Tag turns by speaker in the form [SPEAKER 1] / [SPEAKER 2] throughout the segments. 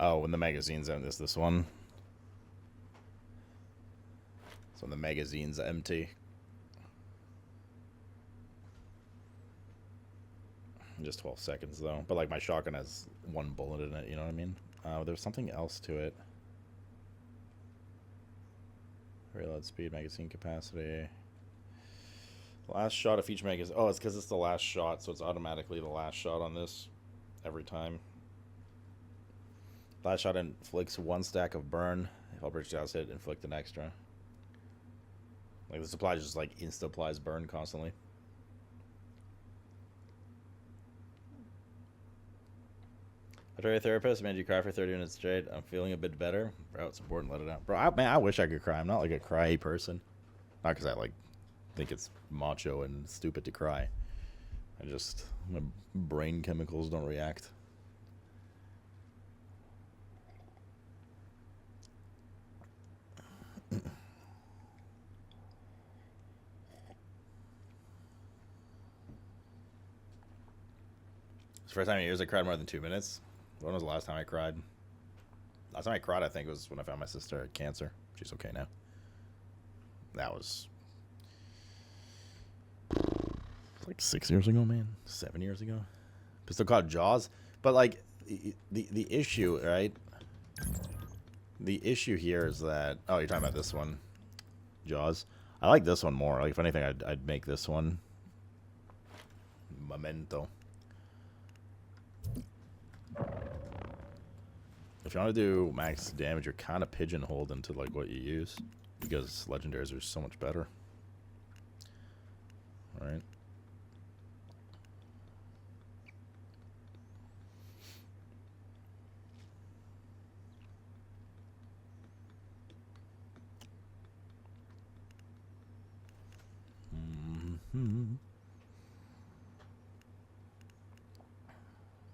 [SPEAKER 1] Oh, when the magazine's empty, is this one? So when the magazine's empty. Just 12 seconds though. But like my shotgun has 1 bullet in it, you know what I mean? There's something else to it. Reload speed, magazine capacity. Last shot of each magazine. Oh, it's because it's the last shot, so it's automatically the last shot on this every time. Last shot inflicts 1 stack of burn. If all projectiles hit, inflict an extra. Like the supply just like insta applies burn constantly. After a therapist made you cry for 30 minutes straight, I'm feeling a bit better. Bro, it's important, let it out. Bro, man, I wish I could cry. I'm not like a cry person. Not because I like think it's macho and stupid to cry. I just, my brain chemicals don't react. It's the first time in years I cried more than 2 minutes. When was the last time I cried? Last time I cried, I think, was when I found my sister had cancer. She's okay now. That was like 6 years ago, man. 7 years ago. It's still called Jaws. But like the issue, right? The issue here is that, oh, you're talking about this one, Jaws. I like this one more. Like if anything, I'd make this one Memento. If you want to do max damage, you're kind of pigeonholed into like what you use because legendaries are so much better. All right.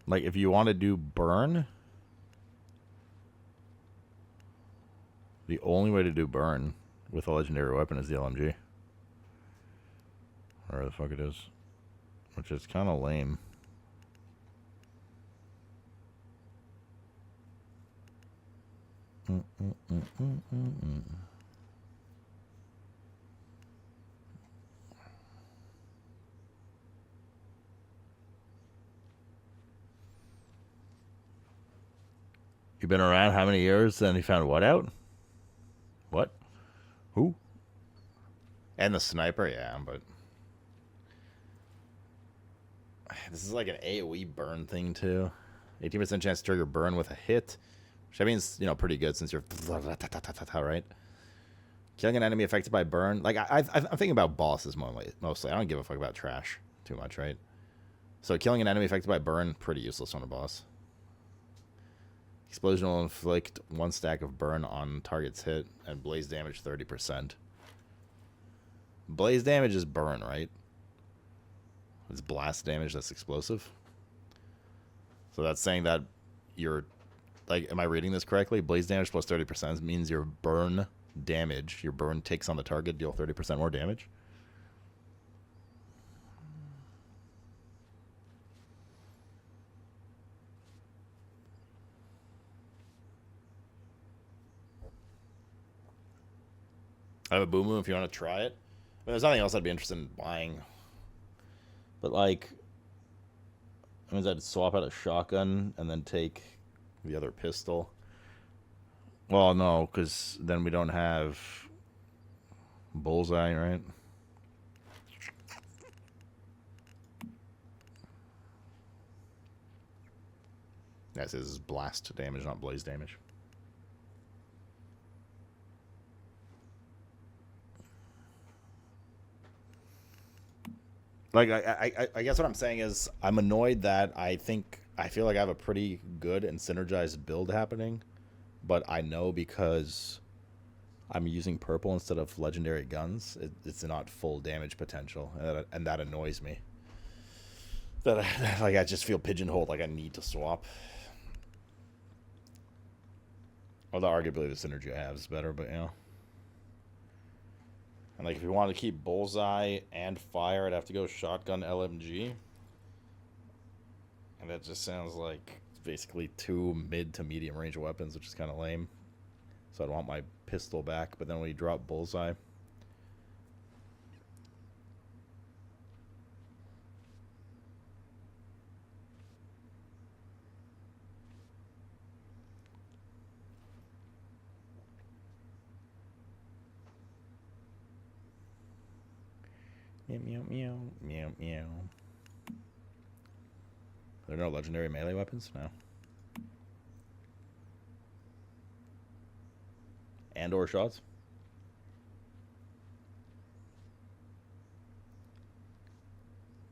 [SPEAKER 1] Like if you want to do burn, the only way to do burn with a legendary weapon is the LMG. Whatever the fuck it is. Which is kind of lame. You've been around how many years and you found what out? What? Who? And the sniper, yeah, but this is like an AoE burn thing too. 18% chance to trigger burn with a hit, which I mean is, you know, pretty good since you're right. Killing an enemy affected by burn. Like I'm thinking about bosses mostly. I don't give a fuck about trash too much, right? So killing an enemy affected by burn, pretty useless on a boss. Explosion will inflict 1 stack of burn on target's hit and blaze damage 30%. Blaze damage is burn, right? It's blast damage that's explosive. So that's saying that you're, like, am I reading this correctly? Blaze damage plus 30% means your burn damage, your burn ticks on the target deal 30% more damage. I have a boom boom if you want to try it. I mean, there's nothing else I'd be interested in buying. But like, that means I'd swap out a shotgun and then take the other pistol. Well, no, because then we don't have bullseye, right? Yes, this is blast damage, not blaze damage. Like, I guess what I'm saying is I'm annoyed that I feel like I have a pretty good and synergized build happening, but I know because I'm using purple instead of legendary guns, it's not full damage potential, and that annoys me. That I just feel pigeonholed, like I need to swap. Although arguably the synergy I have is better, but you know. And like if you want to keep bullseye and fire, I'd have to go shotgun LMG. And that just sounds like basically 2 mid to medium range weapons, which is kind of lame. So I'd want my pistol back, but then when you drop bullseye... Meow, meow, meow, meow, meow. Are there no legendary melee weapons? No. And or shots?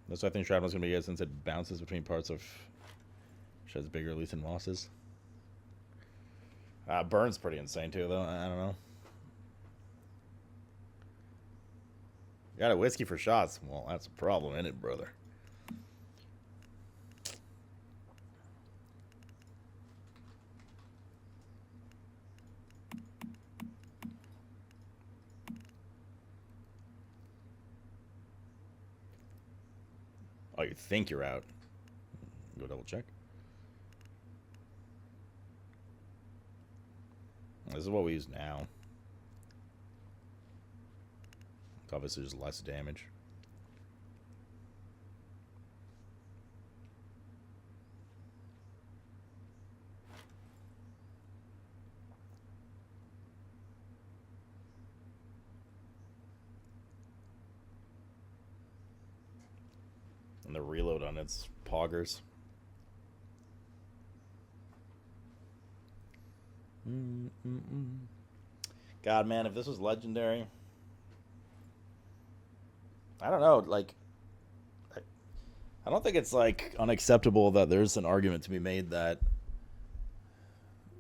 [SPEAKER 1] That's why I think Shrapnel's going to be good, since it bounces between parts of... Sheds bigger release than Moss's. Burn's pretty insane too, though. I don't know. Got a whiskey for shots. Well, that's a problem, isn't it, brother? Oh, you think you're out. Go double check. This is what we use now. It's obviously just less damage. And the reload on its poggers. God, man, if this was legendary... I don't know, like... I don't think it's, like, unacceptable that there's an argument to be made that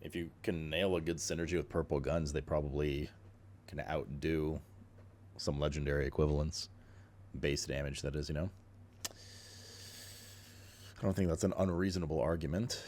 [SPEAKER 1] if you can nail a good synergy with purple guns, they probably can outdo some legendary equivalents. Base damage, that is, you know? I don't think that's an unreasonable argument.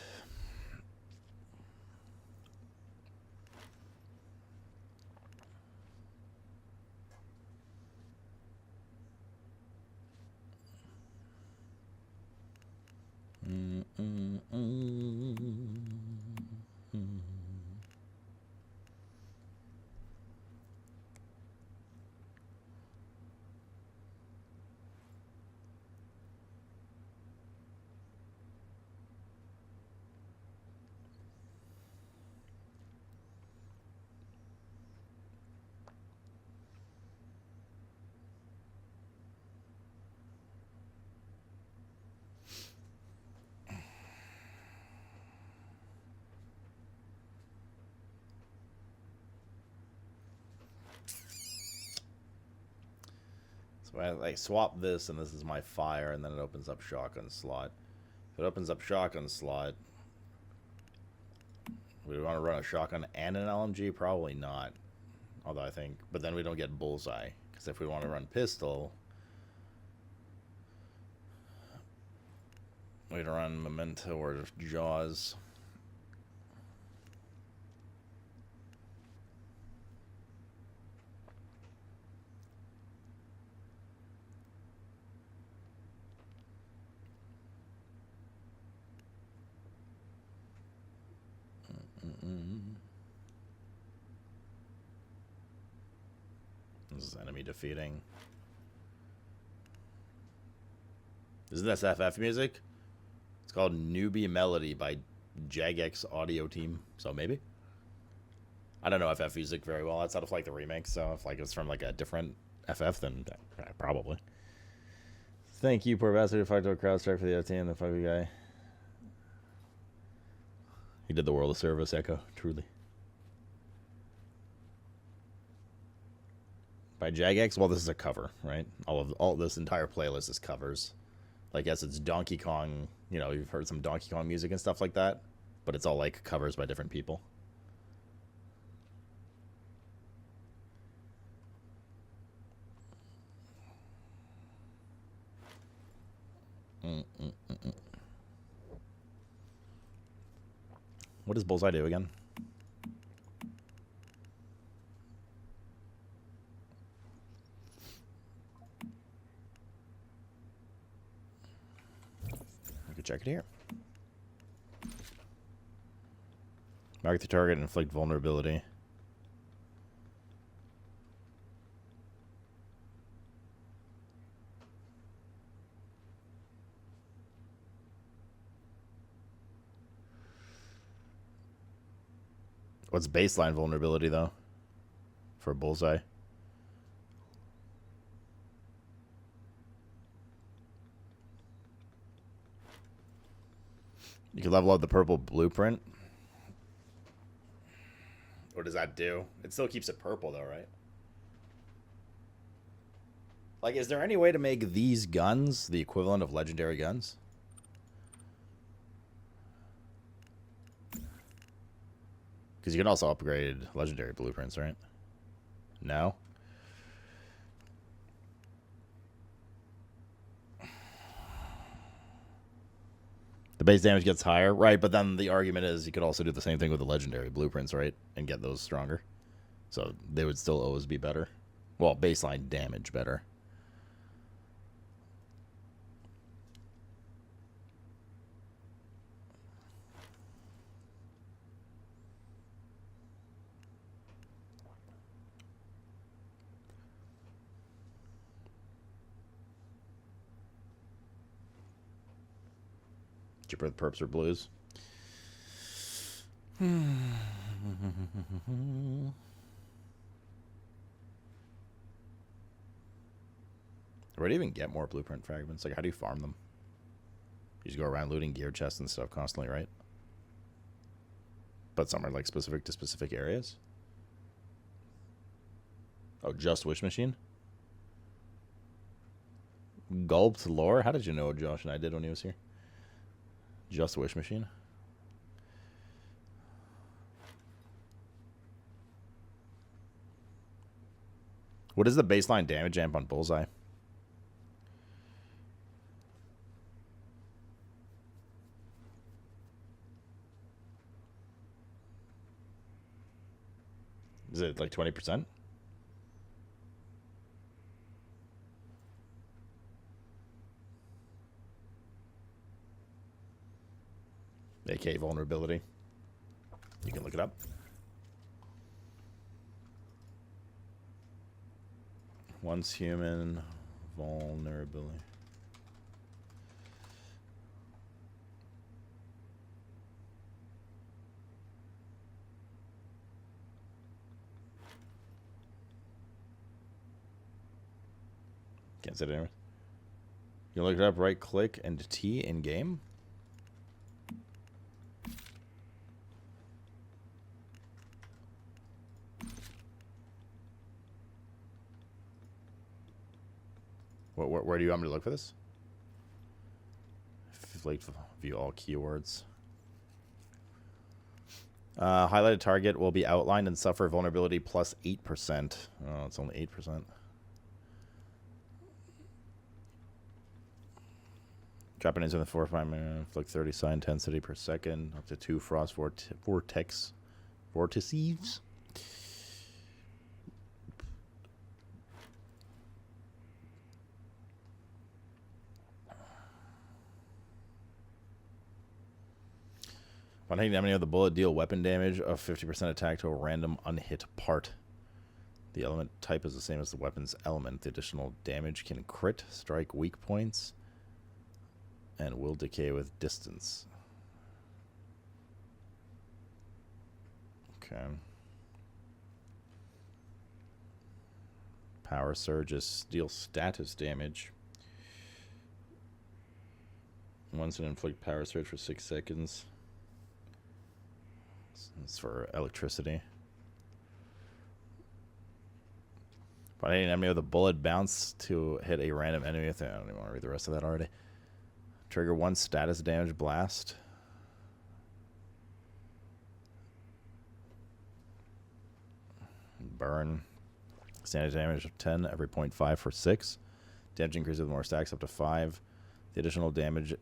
[SPEAKER 1] So I like swap this, and this is my fire, and then it opens up shotgun slot. If it opens up shotgun slot, we want to run a shotgun and an LMG? Probably not. Although I think, but then we don't get bullseye, because if we want to run pistol, we'd run Memento or Jaws. This is enemy defeating. Isn't this FF music? It's called Newbie Melody by Jagex Audio Team. So maybe. I don't know FF music very well outside of like the remake. So if like it's from like a different FF, then probably. Thank you, poor bastard. Fight to a crowd strike for the OT and the fucking guy. He did the world of service, Echo. Truly. By Jagex? Well, this is a cover, right? All this entire playlist is covers. Like, yes, it's Donkey Kong. You know, you've heard some Donkey Kong music and stuff like that, but it's all like covers by different people. What does Bullseye do again? We could check it here. Mark the target and inflict vulnerability. What's baseline vulnerability, though? For a bullseye? You can level up the purple blueprint. What does that do? It still keeps it purple, though, right? Like, is there any way to make these guns the equivalent of legendary guns? Because you can also upgrade legendary blueprints, right? No? The base damage gets higher, right? But then the argument is you could also do the same thing with the legendary blueprints, right? And get those stronger. So they would still always be better. Well, baseline damage better. Do you prefer the perps or blues? Where do you even get more blueprint fragments? Like, how do you farm them? You just go around looting gear chests and stuff constantly, right? But some are, like, specific to specific areas? Oh, just Wish Machine? Gulped lore? How did you know what Josh and I did when he was here? Just Wish Machine? What is the baseline damage amp on Bullseye? Is it like 20%? AK vulnerability. You can look it up. Once human vulnerability. Can't say it anywhere. You look it up, right click and T in game. Where do you want me to look for this? Like, view all keywords. Highlighted target will be outlined and suffer vulnerability plus 8%. Oh, it's only 8%. Dropping into the 4-5 minute, inflict 30 psi intensity per second, up to 2 frost vortices. When hitting enemy with the bullet, deal weapon damage of 50% attack to a random unhit part. The element type is the same as the weapon's element. The additional damage can crit, strike weak points, and will decay with distance. Okay. Power surges deal status damage. Once an inflict power surge for 6 seconds. It's for electricity. When hitting an enemy with a bullet, bounce to hit a random enemy. I don't even want to read the rest of that already. Trigger 1 status damage blast. Burn. Standard damage of 10 every 0.5 for 6. Damage increases with more stacks up to 5. The additional damage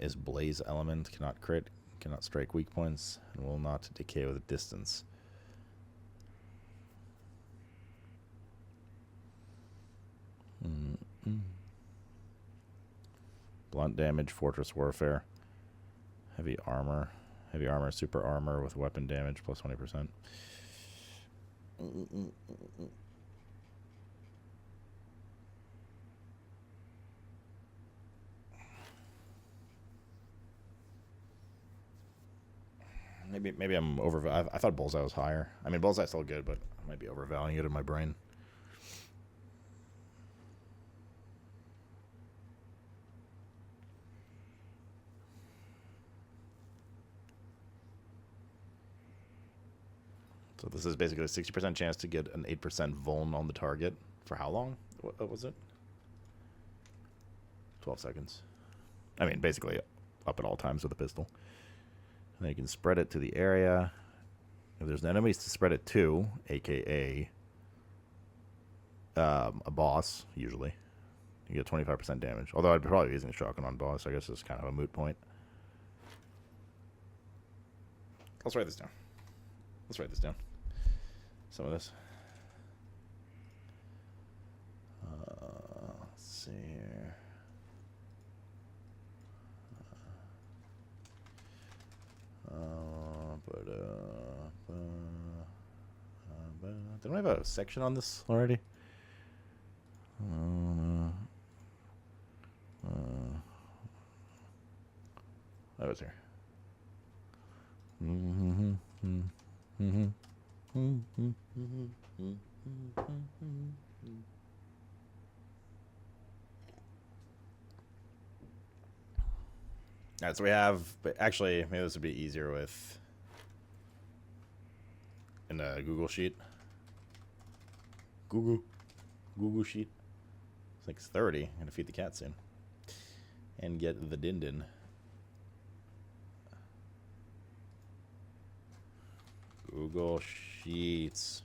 [SPEAKER 1] is blaze element. Cannot crit. Cannot strike weak points. And will not decay with distance. Blunt damage, fortress warfare, heavy armor, Heavy armor, super armor with weapon damage plus 20%. Maybe I'm over. I thought Bullseye was higher. I mean, Bullseye's still good, but I might be overvaluing it in my brain. So this is basically a 60% chance to get an 8% vuln on the target. For how long? What was it? 12 seconds. I mean, basically up at all times with a pistol. And then you can spread it to the area. If there's enemies to spread it to, aka a boss, usually, you get 25% damage. Although I'd probably be using a shotgun on boss. I guess it's kind of a moot point. Let's write this down. Some of this. Let's see here. Didn't I have a section on this already? That was here. Alright, so we have, but actually, maybe this would be easier with in a Google sheet. Google sheet. It's like 30. I'm gonna feed the cat soon. And get the din-din. Google Sheets.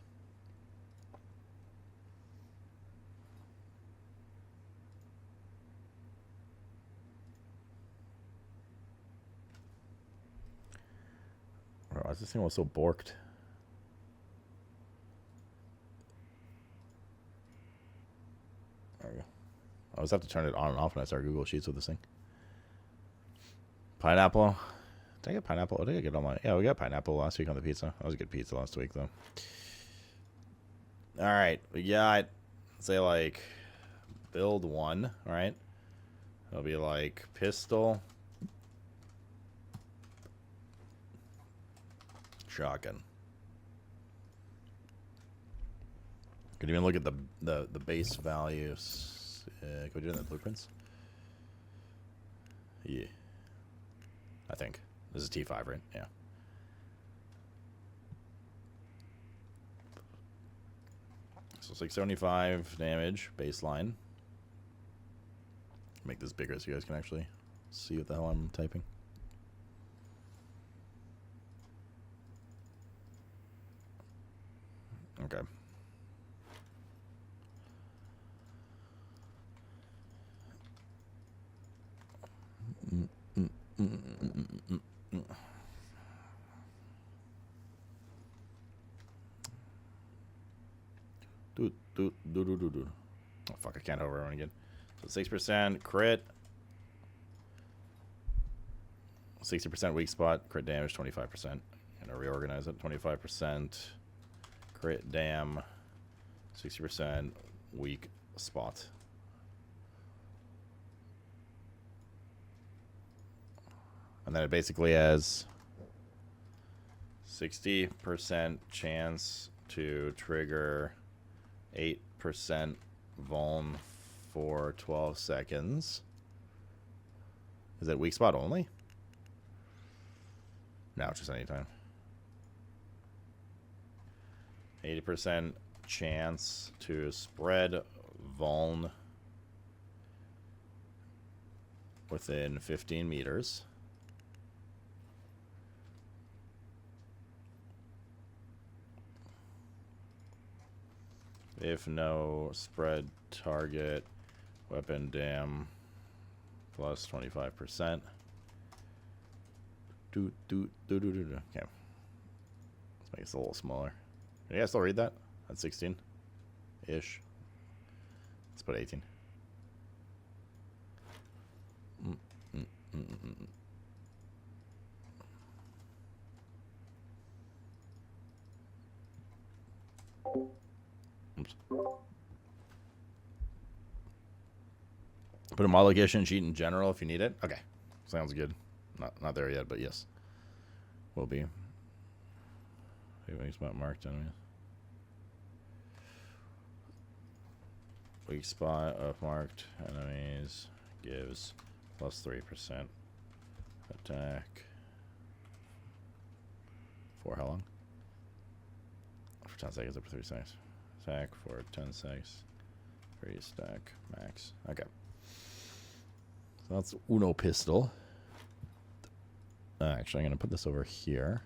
[SPEAKER 1] Why is this thing so borked? There we go. I always have to turn it on and off when I start Google Sheets with this thing. Pineapple. Did I get pineapple? Or did I get all my... Yeah, we got pineapple last week on the pizza. That was a good pizza last week, though. Alright, we got, say, like, build 1, alright? It'll be, like, pistol... shotgun. Could even look at the base values. Can we do it in the blueprints? Yeah. I think. This is T5, right? Yeah. So 675 damage, baseline. Make this bigger so you guys can actually see what the hell I'm typing. Okay. Oh fuck! I can't overrun again. So 6% crit, 60% weak spot, crit damage 25%. I'm gonna reorganize it. 25% crit dam, 60% weak spot. And then it basically has 60% chance to trigger 8% vuln for 12 seconds. Is that weak spot only? No, just anytime. 80% chance to spread vuln within 15 meters. If no, spread target weapon dam plus 25%. Okay. Let's make this a little smaller. Can you guys still read that? That's 16-ish. Let's put 18. Oops. Put a mod location sheet in general if you need it. Okay, sounds good. Not there yet, but yes, will be. Weak spot marked enemies. Weak spot of marked enemies gives plus 3% attack. For how long? For 10 seconds, up to 3 seconds. Attack for 10 seconds. 3 stack max. Okay. So that's Uno pistol. Actually, I'm going to put this over here.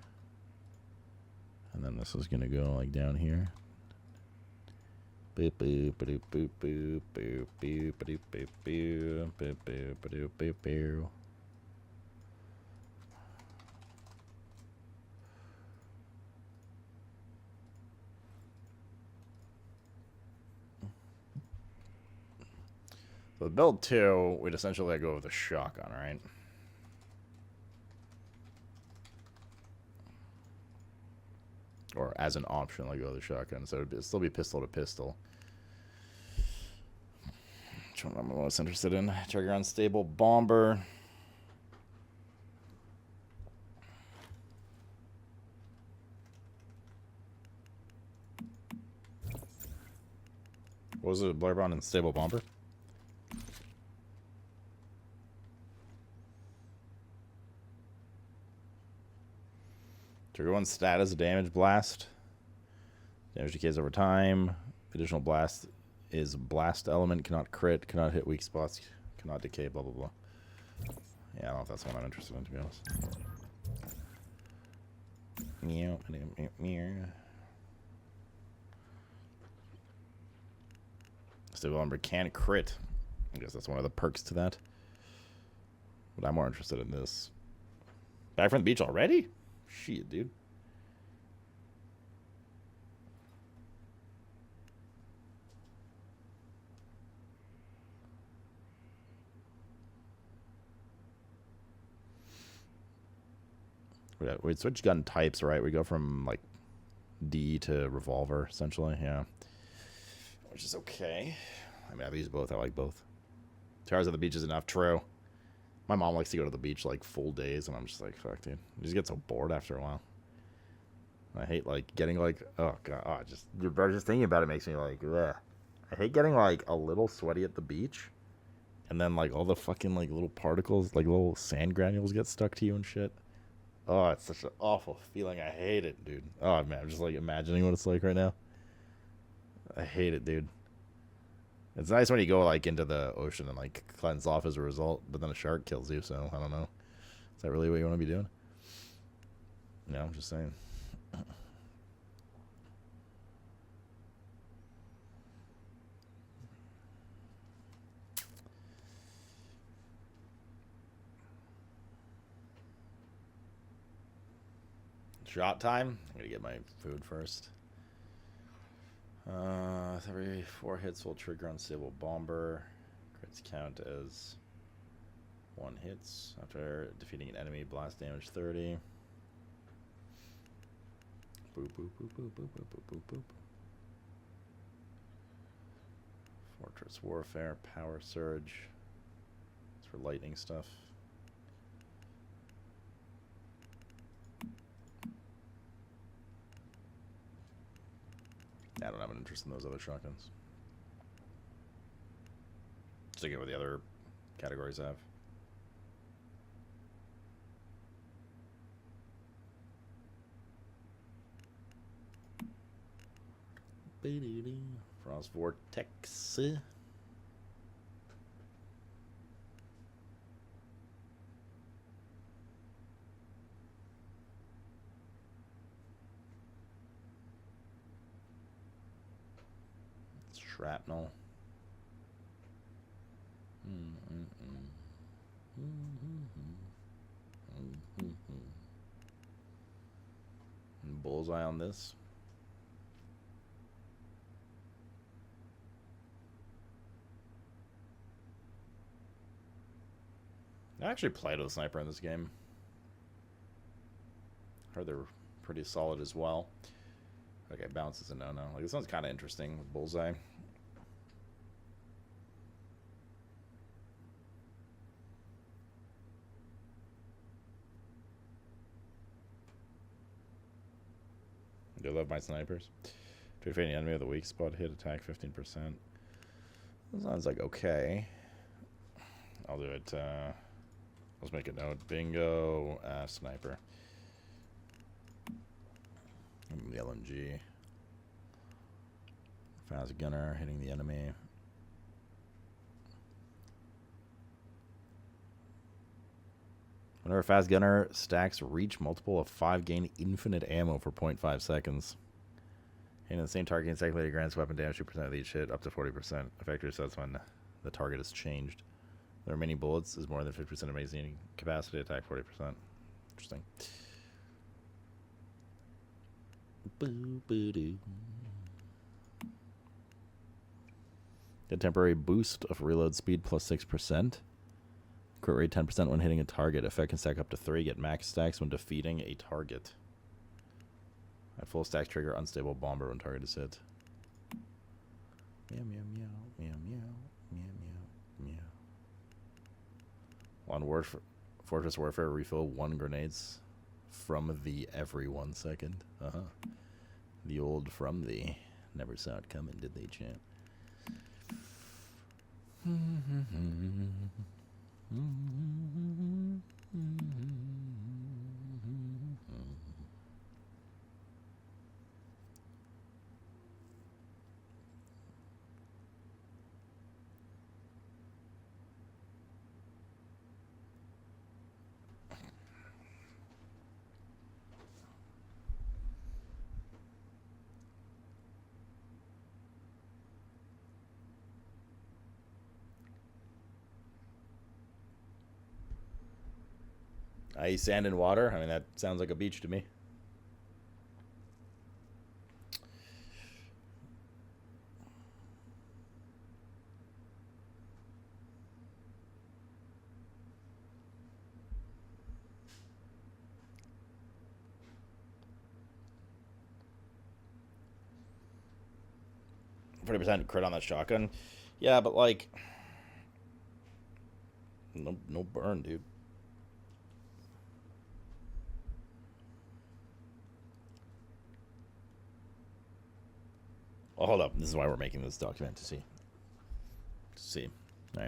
[SPEAKER 1] And then this is going to go like down here. Boop boop boop boop boop boop boop boop boop boop boop boop boop boop. So the build 2, we'd essentially go with a shotgun, right? Or as an option, like go with the shotgun. So it'd still be pistol to pistol. Which one am I most interested in? Trigger unstable bomber. What was it? Blairbond unstable bomber? Trigger 1 status damage blast. Damage decays over time. Additional blast is blast element. Cannot crit. Cannot hit weak spots. Cannot decay. Blah blah blah. Yeah, I don't know if that's one I'm interested in, to be honest. Stable bomber can't crit. I guess that's one of the perks to that. But I'm more interested in this. Back from the beach already? Shit, dude. We switch gun types, right? We go from like D to revolver, essentially. Yeah, which is okay. I mean, I've used both. I like both. 2 hours at the beach is enough. True. My mom likes to go to the beach like full days, and I'm just like, fuck, dude. You just get so bored after a while. I hate like getting like, oh god, just thinking about it makes me like, ugh. I hate getting like a little sweaty at the beach, and then like all the fucking like little particles, like little sand granules get stuck to you and shit. Oh, it's such an awful feeling. I hate it, dude. Oh man, I'm just like imagining what it's like right now. I hate it, dude. It's nice when you go like into the ocean and like cleanse off as a result, but then a shark kills you, so I don't know. Is that really what you want to be doing? No, I'm just saying. Shot time. I'm gonna get my food first. Every 4 hits will trigger unstable bomber. Crits count as 1 hits after defeating an enemy. Blast damage 30. Boop boop boop boop boop boop boop boop boop. Fortress Warfare, Power Surge. It's for lightning stuff. I don't have an interest in those other shotguns. Just to get what the other categories have. Frost Vortex. Shrapnel. Bullseye on this. I actually played with a sniper in this game. Heard they were pretty solid as well. Okay, bounce is a no-no. Like, this one's kind of interesting with bullseye. I do love my snipers. To defeat an enemy with a weak spot, hit attack 15%. That sounds like okay. I'll do it. Let's make a note. Bingo, sniper. The LMG. Fast gunner hitting the enemy. Whenever a fast gunner stacks reach multiple of 5, gain infinite ammo for 0.5 seconds. Hitting the same target consecutively grants weapon damage 2% of each hit up to 40%. Effective, so that's when the target is changed. The remaining bullets is more than 50% of magazine capacity, attack 40%. Interesting. Boo-boo-doo. Get temporary boost of reload speed plus 6%. Crit rate 10% when hitting a target. Effect can stack up to 3. Get max stacks when defeating a target. At full stacks, trigger unstable bomber when target is hit. Meow, meow, meow, meow, meow, meow, meow, meow. On Fortress Warfare, refill 1 grenades from the every 1 second. The old from the. Never saw it coming, did they, champ? Ice, sand, and water. I mean, that sounds like a beach to me. %, crit on that shotgun. Yeah, but like, no burn, dude. Well, hold up. This is why we're making this document, to see. All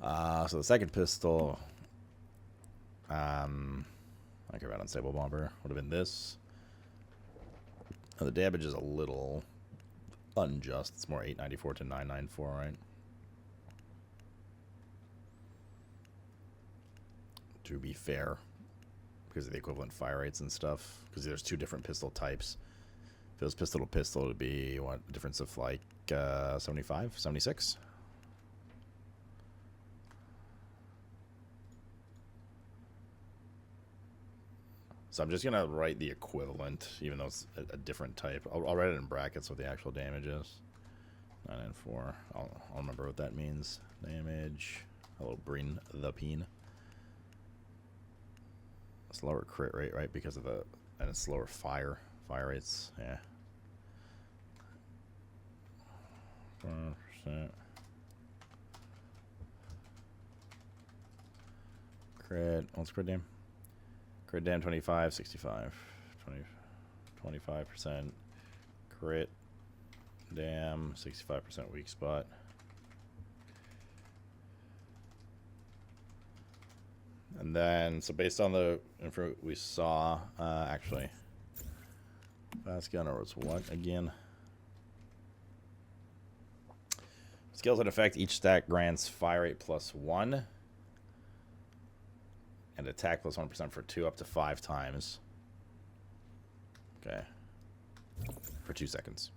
[SPEAKER 1] right. So the second pistol, I could run unstable bomber. Would have been this. Now, the damage is a little unjust. It's more 894 to 994, right? To be fair, because of the equivalent fire rates and stuff. Because there's 2 different pistol types. If it was pistol to pistol, it would be, what, a difference of like 75, 76? So I'm just going to write the equivalent, even though it's a different type. I'll write it in brackets what the actual damage is. 994. I'll remember what that means. Damage. Hello, bring the peen. Slower crit rate, right? Because of the... And it's slower fire rates. Yeah. 4%. Crit. What's crit dam? Crit dam 25, 65. 25%. Crit dam 65% weak spot. And then, so based on the info we saw, actually, fast gunner was what again? Skills that affect each stack grants fire rate +1 and attack +1% for 2 up to 5 times. Okay. For 2 seconds.